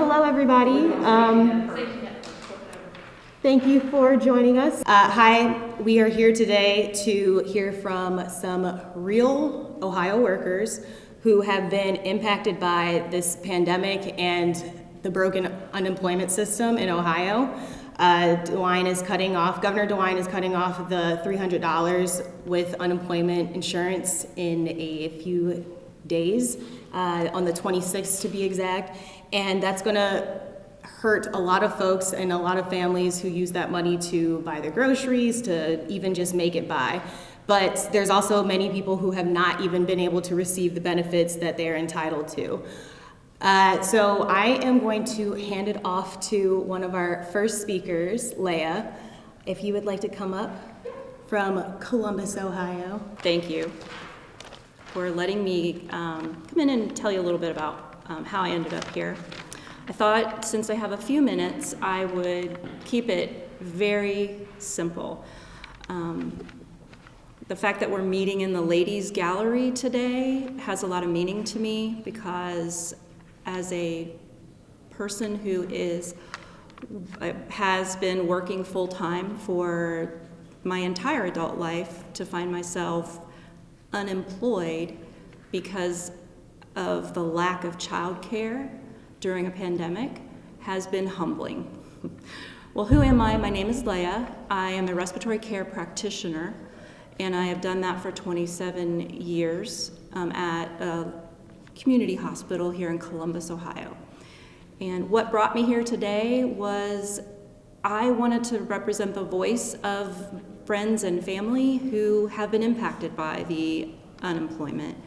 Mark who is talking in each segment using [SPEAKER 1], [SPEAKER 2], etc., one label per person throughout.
[SPEAKER 1] hello everybody. Thank you for joining us. Hi, we are here today to hear from some real Ohio workers who have been impacted by this pandemic and the broken unemployment system in Ohio. Governor DeWine is cutting off the $300 with unemployment insurance in a few days, on the 26th to be exact, and that's gonna hurt a lot of folks and a lot of families who use that money to buy their groceries, to even just make it by. But there's also many people who have not even been able to receive the benefits that they're entitled to. So I am going to hand it off to one of our first speakers, Leah, if you would like to come up from Columbus, Ohio.
[SPEAKER 2] Thank you for letting me come in and tell you a little bit about how I ended up here. I thought since I have a few minutes, I would keep it very simple. The fact that we're meeting in the ladies' gallery today has a lot of meaning to me, because as a person who has been working full-time for my entire adult life, to find myself unemployed because of the lack of childcare during a pandemic has been humbling. Well, who am I? My name is Leah. I am a respiratory care practitioner, and I have done that for 27 years at a community hospital here in Columbus, Ohio. And what brought me here today was I wanted to represent the voice of friends and family who have been impacted by the unemployment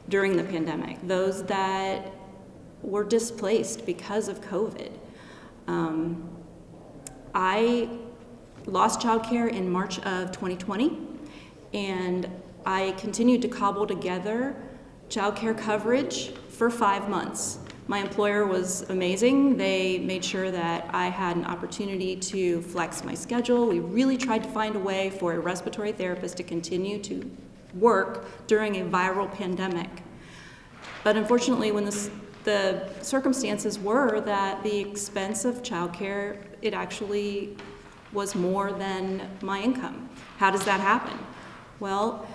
[SPEAKER 2] during the pandemic, those that were displaced because of COVID. I lost childcare in March of 2020, and I continued to cobble together childcare coverage for 5 months. My employer was amazing. They made sure that I had an opportunity to flex my schedule. We really tried to find a way for a respiratory therapist to continue to work during a viral pandemic. But unfortunately, when the circumstances were that the expense of childcare, it actually was more than my income. How does that happen? Well,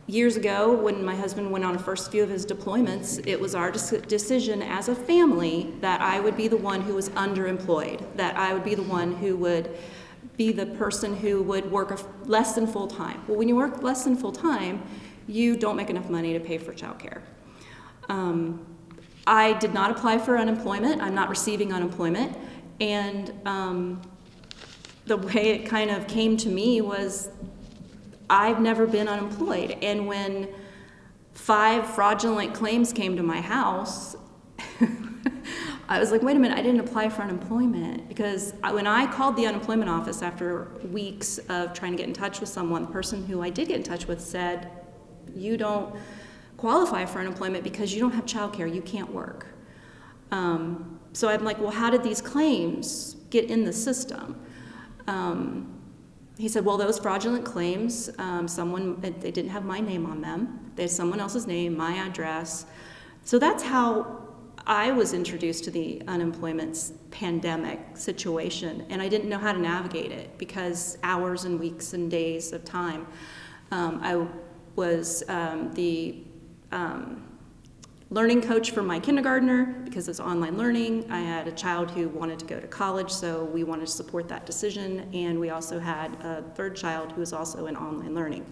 [SPEAKER 2] years ago, when my husband went on the first few of his deployments, it was our decision as a family that I would be the one who was underemployed, that I would be the one who would be the person who would work less than full time. Well, when you work less than full time, you don't make enough money to pay for childcare. I did not apply for unemployment. I'm not receiving unemployment. And the way it kind of came to me was I've never been unemployed. And when 5 fraudulent claims came to my house, I was like, wait a minute, I didn't apply for unemployment. Because when I called the unemployment office after weeks of trying to get in touch with someone, the person who I did get in touch with said, you don't qualify for unemployment because you don't have childcare, you can't work. So I'm like, well, how did these claims get in the system? He said, well, those fraudulent claims, they didn't have my name on them. They had someone else's name, my address. So that's how I was introduced to the unemployment pandemic situation, and I didn't know how to navigate it because hours and weeks and days of time. I was the learning coach for my kindergartner because it's online learning. I had a child who wanted to go to college, so we wanted to support that decision, and we also had a third child who was also in online learning.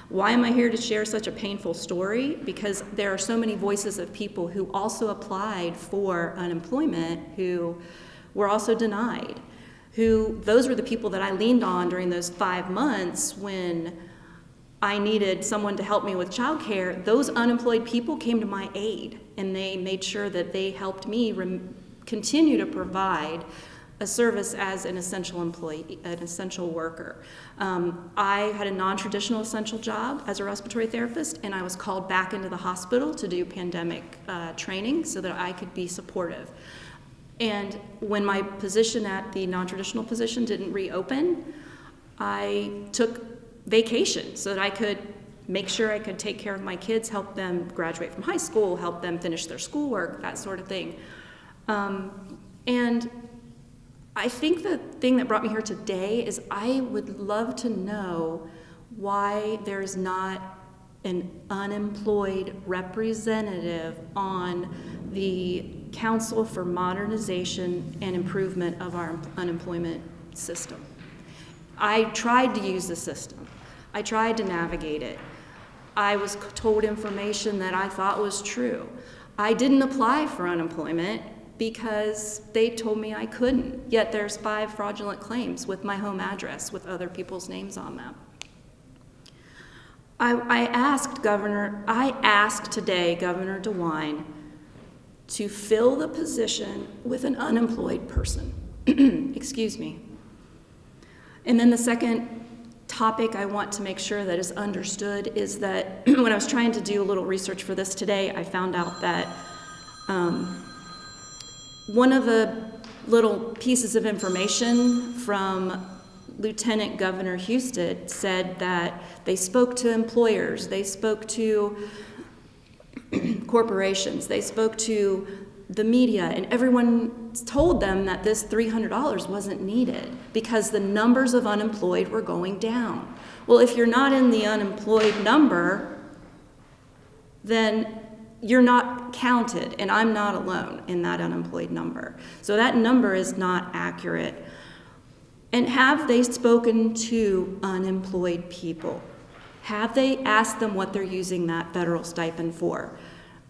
[SPEAKER 2] Why am I here to share such a painful story? Because there are so many voices of people who also applied for unemployment who were also denied. Those were the people that I leaned on during those 5 months when I needed someone to help me with childcare. Those unemployed people came to my aid, and they made sure that they helped me continue to provide a service as an essential employee, an essential worker. I had a non-traditional essential job as a respiratory therapist, and I was called back into the hospital to do pandemic training so that I could be supportive. And when my position at the non-traditional position didn't reopen, I took vacation so that I could make sure I could take care of my kids, help them graduate from high school, help them finish their schoolwork, that sort of thing. And I think the thing that brought me here today is I would love to know why there's not an unemployed representative on the Council for Modernization and Improvement of our unemployment system. I tried to use the system. I tried to navigate it. I was told information that I thought was true. I didn't apply for unemployment because they told me I couldn't, yet there's 5 fraudulent claims with my home address with other people's names on them. I asked today Governor DeWine to fill the position with an unemployed person. Excuse me. And then the second topic I want to make sure that is understood is that when I was trying to do a little research for this today, I found out that one of the little pieces of information from Lieutenant Governor Husted said that they spoke to employers, they spoke to corporations, they spoke to the media, and everyone told them that this $300 wasn't needed because the numbers of unemployed were going down. Well, if you're not in the unemployed number, then you're not counted, and I'm not alone in that unemployed number. So that number is not accurate. And have they spoken to unemployed people? Have they asked them what they're using that federal stipend for?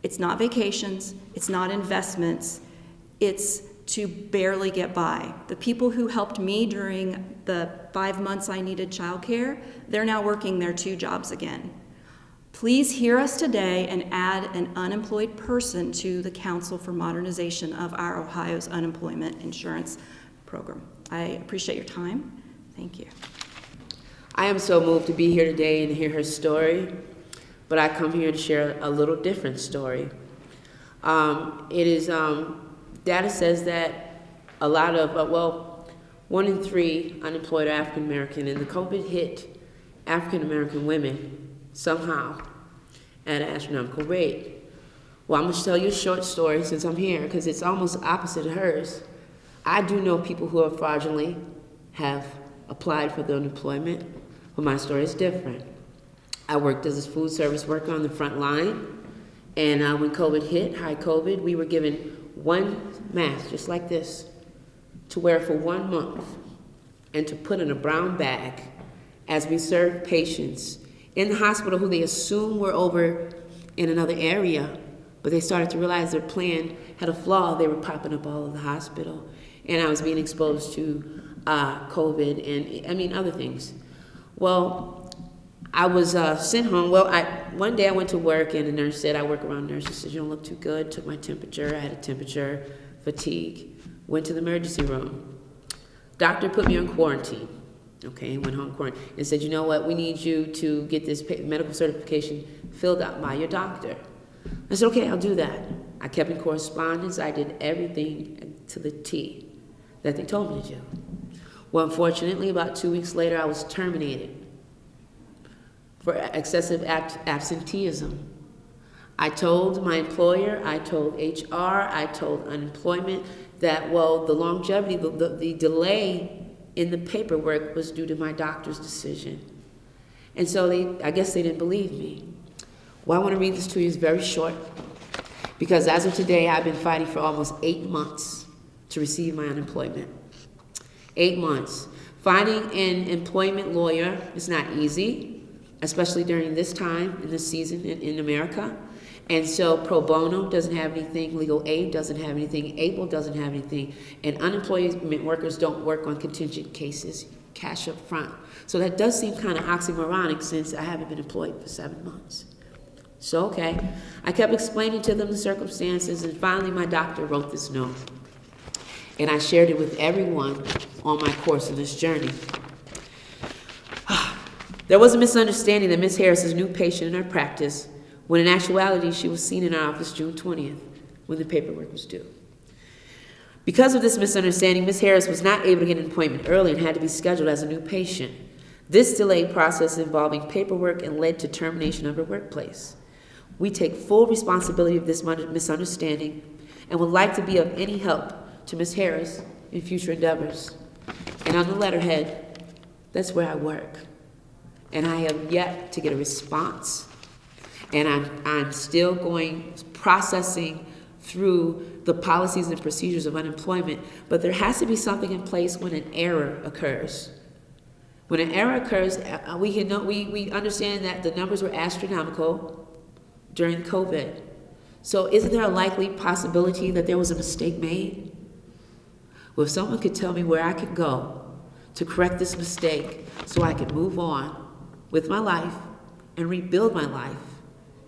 [SPEAKER 2] It's not vacations, it's not investments, it's to barely get by. The people who helped me during the 5 months I needed childcare, they're now working their 2 jobs again. Please hear us today and add an unemployed person to the Council for Modernization of our Ohio's unemployment insurance program. I appreciate your time. Thank you.
[SPEAKER 3] I am so moved to be here today and hear her story, but I come here to share a little different story. Data says that a lot of, 1 in 3 unemployed are African American, and the COVID hit African American women somehow at an astronomical rate. Well, I'm going to tell you a short story since I'm here, because it's almost opposite of hers. I do know people who are fraudulently have applied for the unemployment, but my story is different. I worked as a food service worker on the front line, and when COVID hit, high COVID, we were given 1 mask, just like this, to wear for 1 month, and to put in a brown bag as we served patients in the hospital who they assumed were over in another area, but they started to realize their plan had a flaw. They were popping up all over the hospital, and I was being exposed to COVID and other things. Well, I was sent home. Well, one day I went to work, and the nurse said, I work around nurses, said, you don't look too good. Took my temperature. I had a temperature, fatigue. Went to the emergency room. Doctor put me on quarantine. Okay, went home quarantine and said, you know what, we need you to get this medical certification filled out by your doctor. I said, okay, I'll do that. I kept in correspondence. I did everything to the T that they told me to do. Well, unfortunately, about 2 weeks later, I was terminated for excessive absenteeism. I told my employer, I told HR, I told unemployment that, well, the longevity, the delay in the paperwork was due to my doctor's decision. And so I guess they didn't believe me. Well, I want to read this to you. It's very short, because as of today, I've been fighting for almost 8 months to receive my unemployment. 8 months. Finding an employment lawyer is not easy, especially during this time, in this season in America. And so pro bono doesn't have anything, legal aid doesn't have anything, ABLE doesn't have anything, and unemployment workers don't work on contingent cases, cash up front. So that does seem kind of oxymoronic since I haven't been employed for 7 months. So, okay, I kept explaining to them the circumstances, and finally my doctor wrote this note. And I shared it with everyone on my course in this journey. There was a misunderstanding that Ms. Harris is a new patient in her practice, when in actuality she was seen in our office June 20th, when the paperwork was due. Because of this misunderstanding, Ms. Harris was not able to get an appointment early and had to be scheduled as a new patient. This delayed process involving paperwork and led to termination of her workplace. We take full responsibility of this misunderstanding, and would like to be of any help to Ms. Harris in future endeavors. And on the letterhead, that's where I work. And I have yet to get a response. And I'm still processing through the policies and procedures of unemployment, but there has to be something in place when an error occurs. When an error occurs, we understand that the numbers were astronomical during COVID. So isn't there a likely possibility that there was a mistake made? Well, if someone could tell me where I could go to correct this mistake so I could move on with my life and rebuild my life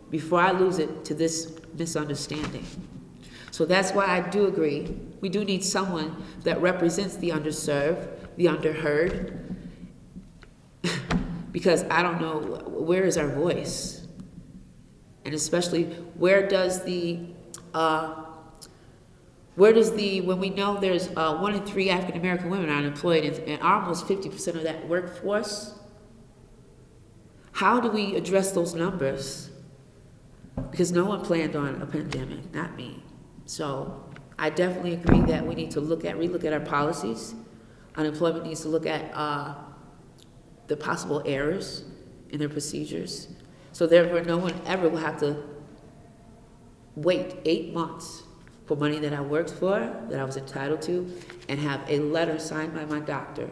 [SPEAKER 3] before I lose it to this misunderstanding. So that's why I do agree. We do need someone that represents the underserved, the underheard, because I don't know, where is our voice? And especially, when we know there's 1 in 3 African American women are unemployed and almost 50% of that workforce, how do we address those numbers? Because no one planned on a pandemic, not me. So I definitely agree that we need to relook at our policies. Unemployment needs to look at the possible errors in their procedures. So therefore, no one ever will have to wait 8 months for money that I worked for, that I was entitled to, and have a letter signed by my doctor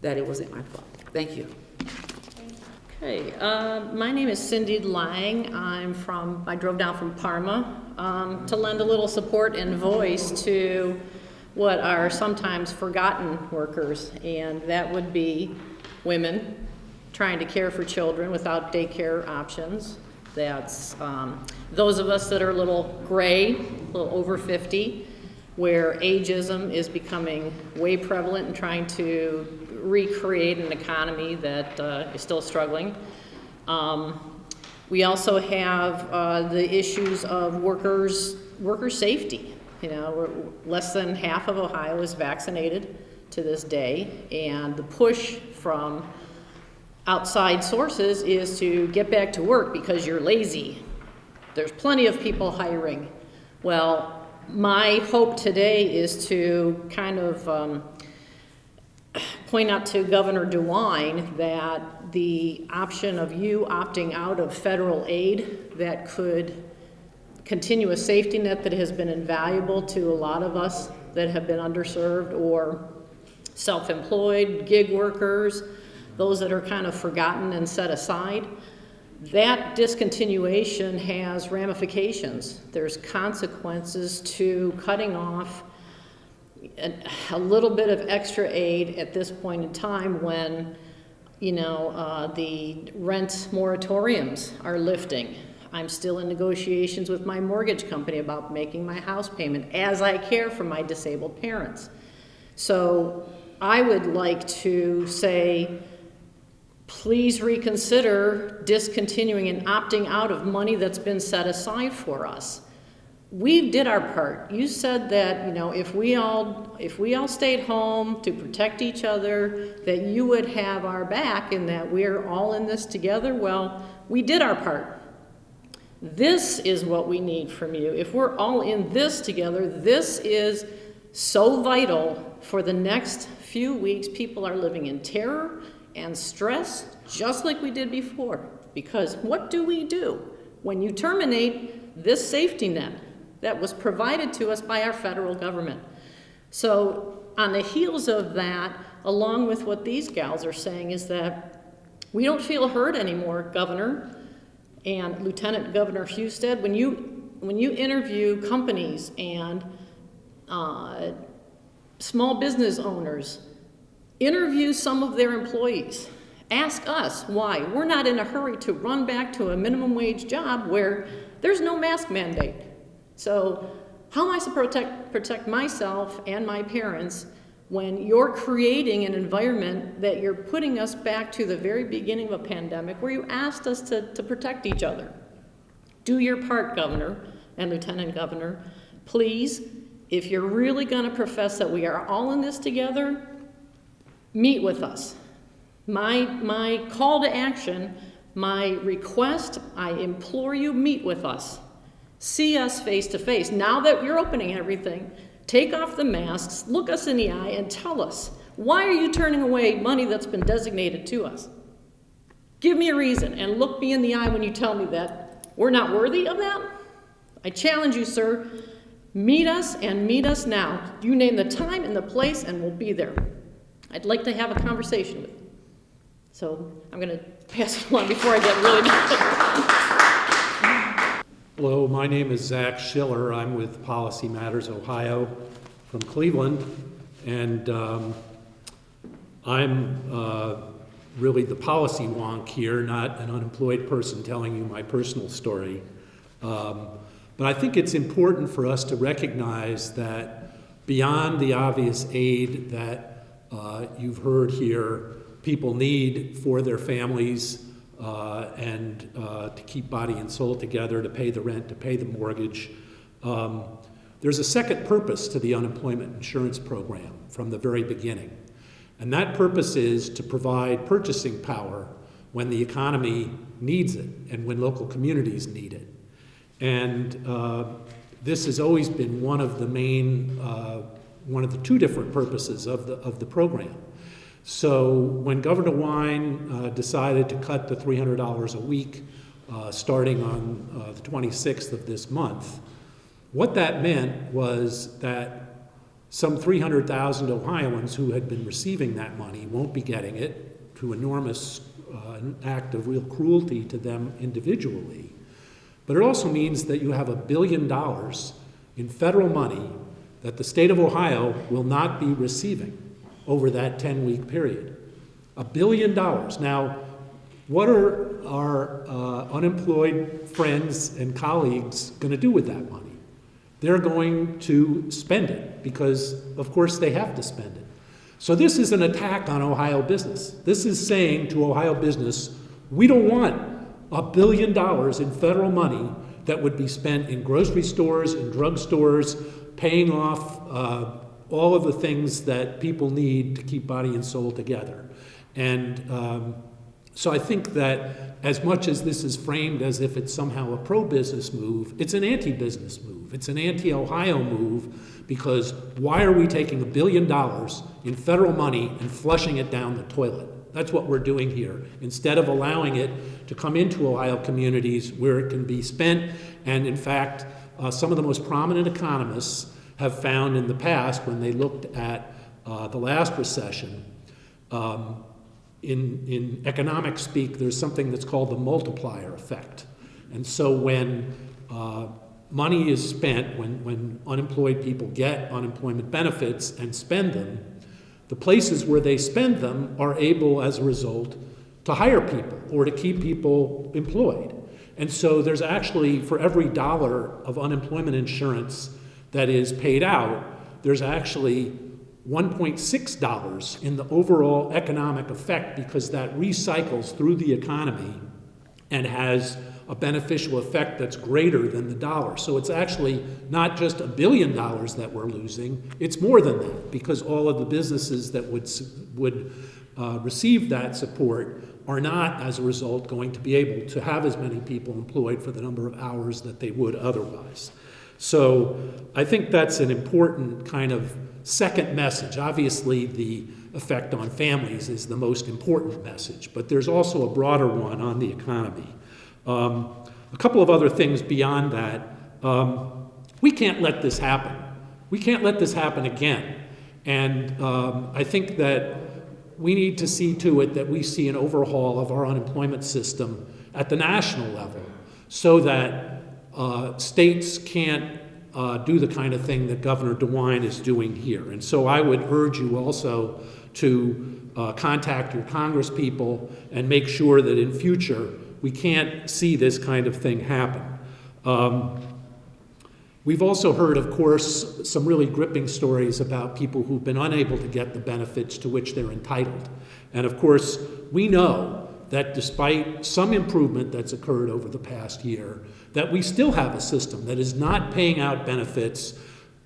[SPEAKER 3] that it wasn't my fault. Thank you.
[SPEAKER 4] Okay, my name is Cindy Lang. I drove down from Parma to lend a little support and voice to what are sometimes forgotten workers, and that would be women trying to care for children without daycare options. That's those of us that are a little gray, a little over 50, where ageism is becoming way prevalent and trying to recreate an economy that is still struggling. We also have the issues of worker safety. You know, less than half of Ohio is vaccinated to this day, and the push from outside sources is to get back to work because you're lazy. There's plenty of people hiring. Well, my hope today is to kind of point out to Governor DeWine that the option of you opting out of federal aid that could continue a safety net that has been invaluable to a lot of us that have been underserved or self-employed, gig workers, those that are kind of forgotten and set aside, that discontinuation has ramifications. There's consequences to cutting off a little bit of extra aid at this point in time when, you know, the rent moratoriums are lifting. I'm still in negotiations with my mortgage company about making my house payment as I care for my disabled parents. So I would like to say, please reconsider discontinuing and opting out of money that's been set aside for us. We did our part. You said that, you know, if we all stayed home to protect each other, that you would have our back and that we're all in this together. Well, we did our part. This is what we need from you. If we're all in this together, this is so vital for the next few weeks. People are living in terror and stress, just like we did before. Because what do we do when you terminate this safety net that was provided to us by our federal government? So on the heels of that, along with what these gals are saying, is that we don't feel heard anymore, Governor and Lieutenant Governor Husted. When you interview companies and small business owners, interview some of their employees. Ask us why. We're not in a hurry to run back to a minimum wage job where there's no mask mandate. So how am I supposed to protect myself and my parents when you're creating an environment that you're putting us back to the very beginning of a pandemic where you asked us to protect each other? Do your part, Governor and Lieutenant Governor. Please, if you're really going to profess that we are all in this together, meet with us. My call to action, my request, I implore you, meet with us. See us face to face. Now that you're opening everything, take off the masks, look us in the eye, and tell us, why are you turning away money that's been designated to us? Give me a reason, and look me in the eye when you tell me that we're not worthy of that. I challenge you, sir, meet us and meet us now. You name the time and the place, and we'll be there. I'd like to have a conversation with you. So I'm going to pass it along before I get really mad.
[SPEAKER 5] Hello, my name is Zach Schiller. I'm with Policy Matters Ohio from Cleveland, and I'm really the policy wonk here, not an unemployed person telling you my personal story. But I think it's important for us to recognize that beyond the obvious aid that you've heard here people need for their families and to keep body and soul together, to pay the rent, to pay the mortgage, there's a second purpose to the unemployment insurance program from the very beginning. And that purpose is to provide purchasing power when the economy needs it and when local communities need it. And this has always been one of the main, one of the two different purposes of the program. So when Governor DeWine decided to cut the $300 a week starting on the 26th of this month, what that meant was that some 300,000 Ohioans who had been receiving that money won't be getting it, to enormous an act of real cruelty to them individually. But it also means that you have $1 billion in federal money that the state of Ohio will not be receiving over that 10-week period. $1 billion. Now, what are our unemployed friends and colleagues going to do with that money? They're going to spend it because, of course, they have to spend it. So this is an attack on Ohio business. This is saying to Ohio business, we don't want $1 billion in federal money that would be spent in grocery stores, in drugstores, paying off all of the things that people need to keep body and soul together. And so I think that as much as this is framed as if it's somehow a pro-business move, it's an anti-business move. It's an anti-Ohio move, because why are we taking $1 billion in federal money and flushing it down the toilet? That's what we're doing here, instead of allowing it to come into Ohio communities where it can be spent. And in fact, some of the most prominent economists have found in the past, when they looked at the last recession, in economic speak, there's something that's called the multiplier effect. And so when money is spent, when unemployed people get unemployment benefits and spend them, the places where they spend them are able, as a result, to hire people or to keep people employed. And so there's actually, for every dollar of unemployment insurance that is paid out, there's actually $1.6 in the overall economic effect, because that recycles through the economy and has a beneficial effect that's greater than the dollar. So it's actually not just $1 billion that we're losing, it's more than that, because all of the businesses that would receive that support are not, as a result, going to be able to have as many people employed for the number of hours that they would otherwise. So I think that's an important kind of second message. Obviously, the effect on families is the most important message, but there's also a broader one on the economy. A couple of other things beyond that. We can't let this happen. We can't let this happen again. And I think that we need to see to it that we see an overhaul of our unemployment system at the national level, so that states can't do the kind of thing that Governor DeWine is doing here. And so I would urge you also to contact your congresspeople and make sure that in future we can't see this kind of thing happen. We've also heard, of course, some really gripping stories about people who've been unable to get the benefits to which they're entitled. And of course, we know that despite some improvement that's occurred over the past year, that we still have a system that is not paying out benefits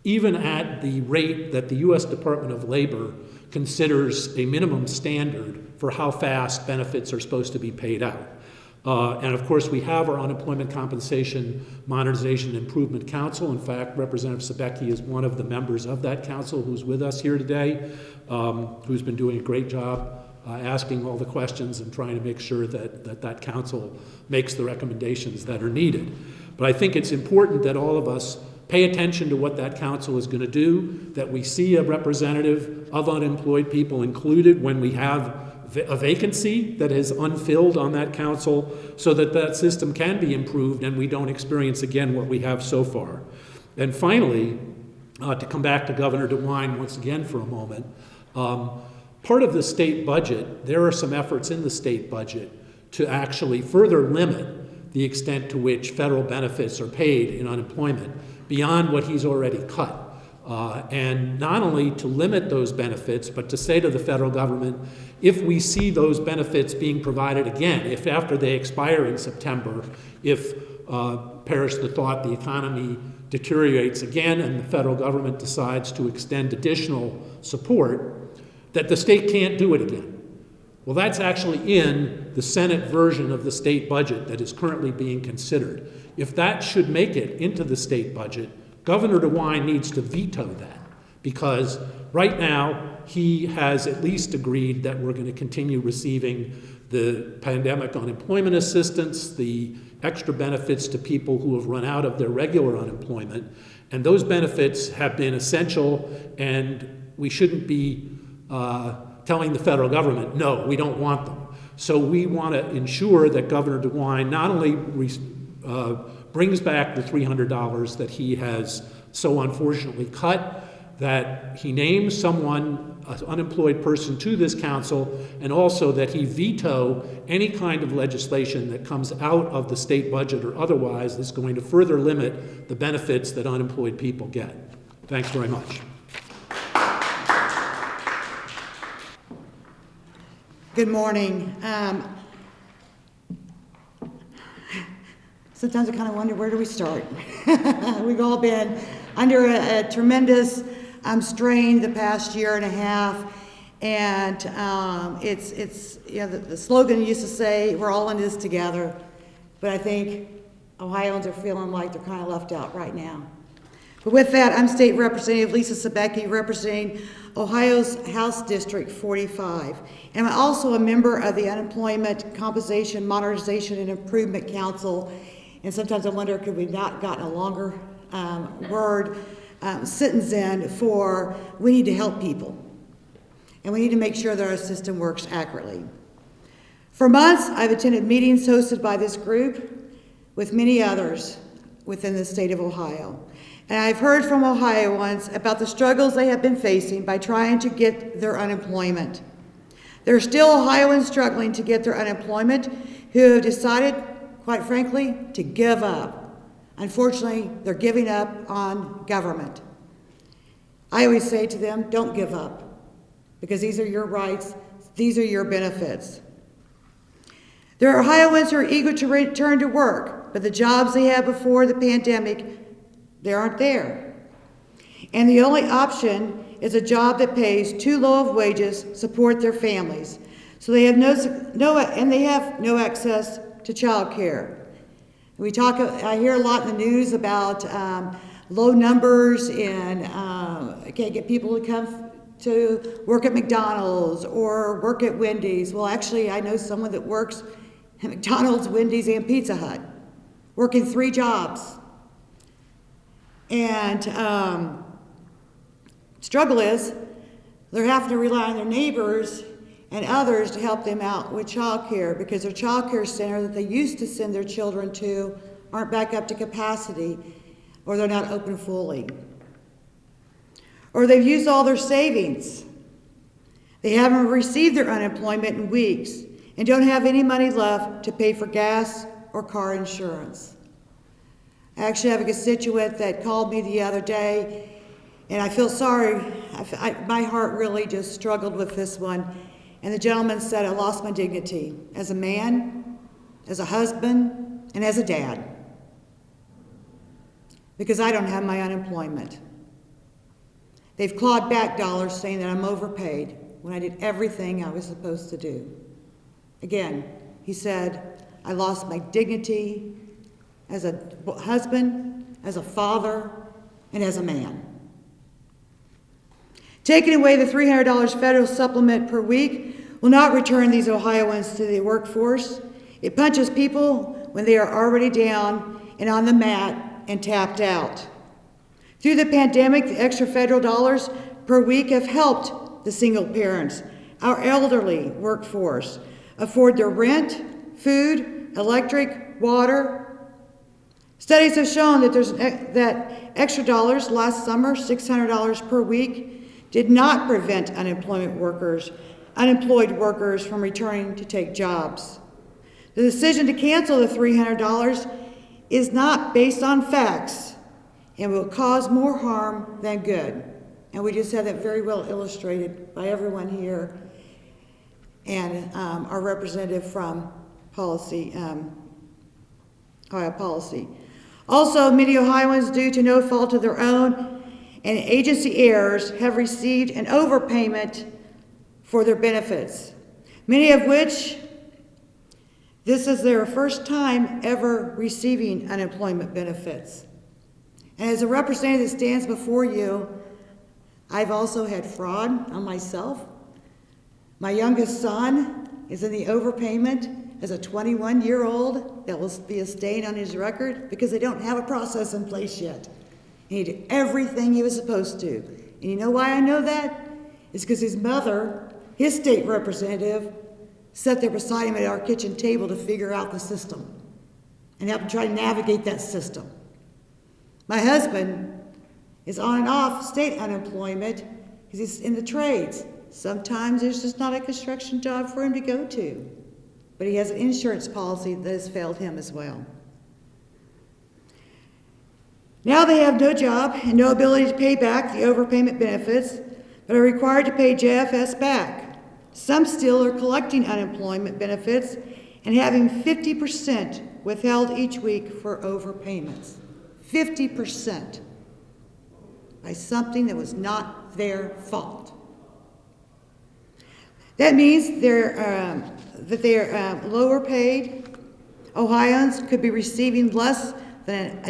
[SPEAKER 5] even at the rate that the U.S. Department of Labor considers a minimum standard for how fast benefits are supposed to be paid out. And of course, we have our Unemployment Compensation Modernization and Improvement Council. In fact, Representative Sobecki is one of the members of that council who's with us here today, who's been doing a great job asking all the questions and trying to make sure that council makes the recommendations that are needed. But I think it's important that all of us pay attention to what that council is going to do, that we see a representative of unemployed people included when we have a vacancy that is unfilled on that council, so that that system can be improved and we don't experience again what we have so far. And finally, to come back to Governor DeWine once again for a moment, part of the state budget, there are some efforts in the state budget to actually further limit the extent to which federal benefits are paid in unemployment beyond what he's already cut. And not only to limit those benefits, but to say to the federal government, if we see those benefits being provided again, if after they expire in September, if, perish the thought, the economy deteriorates again and the federal government decides to extend additional support, that the state can't do it again. Well, that's actually in the Senate version of the state budget that is currently being considered. If that should make it into the state budget, Governor DeWine needs to veto that, because right now he has at least agreed that we're going to continue receiving the pandemic unemployment assistance, the extra benefits to people who have run out of their regular unemployment, and those benefits have been essential, and we shouldn't be telling the federal government, no, we don't want them. So we want to ensure that Governor DeWine not only brings back the $300 that he has so unfortunately cut, that he names someone, an unemployed person, to this council, and also that he veto any kind of legislation that comes out of the state budget or otherwise that's going to further limit the benefits that unemployed people get. Thanks very much.
[SPEAKER 6] Good morning. Sometimes I kind of wonder, where do we start? We've all been under a tremendous strain the past year and a half, and it's you know, the slogan used to say, we're all in this together, but I think Ohioans are feeling like they're kind of left out right now. But with that, I'm State Representative Lisa Sobecki, representing Ohio's House District 45. And I'm also a member of the Unemployment Compensation, Modernization, and Improvement Council. And sometimes I wonder, could we not gotten a longer sentence in for, we need to help people. And we need to make sure that our system works accurately. For months, I've attended meetings hosted by this group with many others within the state of Ohio. And I've heard from Ohioans about the struggles they have been facing by trying to get their unemployment. There are still Ohioans struggling to get their unemployment who have decided, quite frankly, to give up. Unfortunately, they're giving up on government. I always say to them, don't give up, because these are your rights, these are your benefits. There are Ohioans who are eager to return to work, but the jobs they had before the pandemic, they aren't there. And the only option is a job that pays too low of wages to support their families. So they have no access to child care. I hear a lot in the news about low numbers and can't get people to come to work at McDonald's or work at Wendy's. Well, actually, I know someone that works at McDonald's, Wendy's, and Pizza Hut, working 3 jobs. And struggle is they're having to rely on their neighbors and others to help them out with child care, because their child care center that they used to send their children to aren't back up to capacity, or they're not open fully. Or they've used all their savings. They haven't received their unemployment in weeks and don't have any money left to pay for gas or car insurance. I actually have a constituent that called me the other day, and I feel sorry. My heart really just struggled with this one. And the gentleman said, I lost my dignity as a man, as a husband, and as a dad, because I don't have my unemployment. They've clawed back dollars saying that I'm overpaid when I did everything I was supposed to do. Again, he said, I lost my dignity as a husband, as a father, and as a man. Taking away the $300 federal supplement per week will not return these Ohioans to the workforce. It punches people when they are already down and on the mat and tapped out. Through the pandemic, the extra federal dollars per week have helped the single parents, our elderly workforce, afford their rent, food, electric, water. Studies have shown that that extra dollars last summer, $600 per week, did not prevent unemployed workers from returning to take jobs. The decision to cancel the $300 is not based on facts and will cause more harm than good. And we just had that very well illustrated by everyone here and our representative from Ohio Policy. Also, many Ohioans, due to no fault of their own and agency errors, have received an overpayment for their benefits, many of which this is their first time ever receiving unemployment benefits. And as a representative that stands before you, I've also had fraud on myself. My youngest son is in the overpayment as a 21-year-old. That will be a stain on his record because they don't have a process in place yet. He did everything he was supposed to. And you know why I know that? It's because his mother, his state representative, sat there beside him at our kitchen table to figure out the system and help try to navigate that system. My husband is on and off state unemployment because he's in the trades. Sometimes there's just not a construction job for him to go to. But he has an insurance policy that has failed him as well. Now they have no job and no ability to pay back the overpayment benefits, but are required to pay JFS back. Some still are collecting unemployment benefits and having 50% withheld each week for overpayments. 50% by something that was not their fault. That means that they're lower paid Ohioans could be receiving less than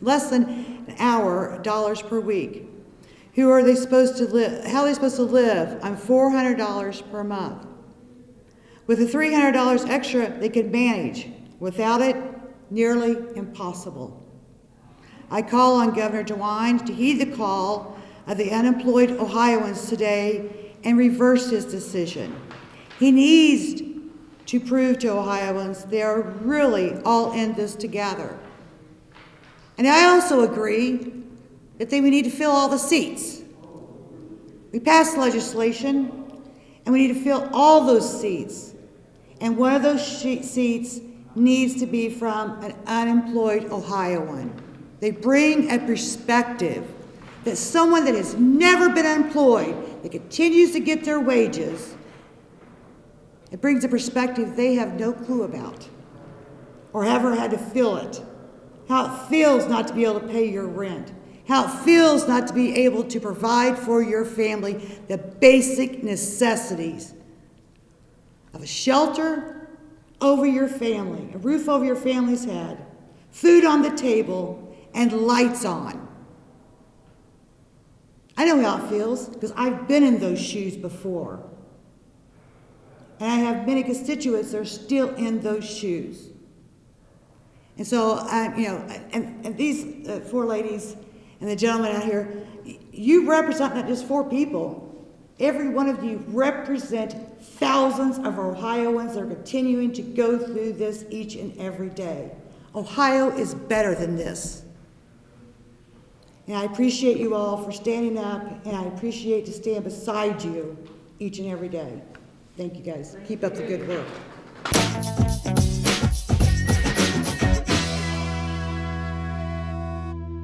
[SPEAKER 6] less than an hour dollars per week. How are they supposed to live on $400 per month? With the $300 extra, they could manage. Without it, nearly impossible. I call on Governor DeWine to heed the call of the unemployed Ohioans today and reverse his decision. He needs to prove to Ohioans they are really all in this together. And I also agree that we need to fill all the seats. We passed legislation, and we need to fill all those seats. And one of those seats needs to be from an unemployed Ohioan. They bring a perspective that someone that has never been employed, that continues to get their wages, it brings a perspective they have no clue about or ever had to feel it. How it feels not to be able to pay your rent. How it feels not to be able to provide for your family the basic necessities of a shelter over your family, a roof over your family's head, food on the table, and lights on. I know how it feels because I've been in those shoes before. And I have many constituents that are still in those shoes. And so, and these four ladies and the gentleman out here, you represent not just four people. Every one of you represent thousands of Ohioans that are continuing to go through this each and every day. Ohio is better than this. And I appreciate you all for standing up, and I appreciate to stand beside you each and every day. Thank you guys. Keep up the good work.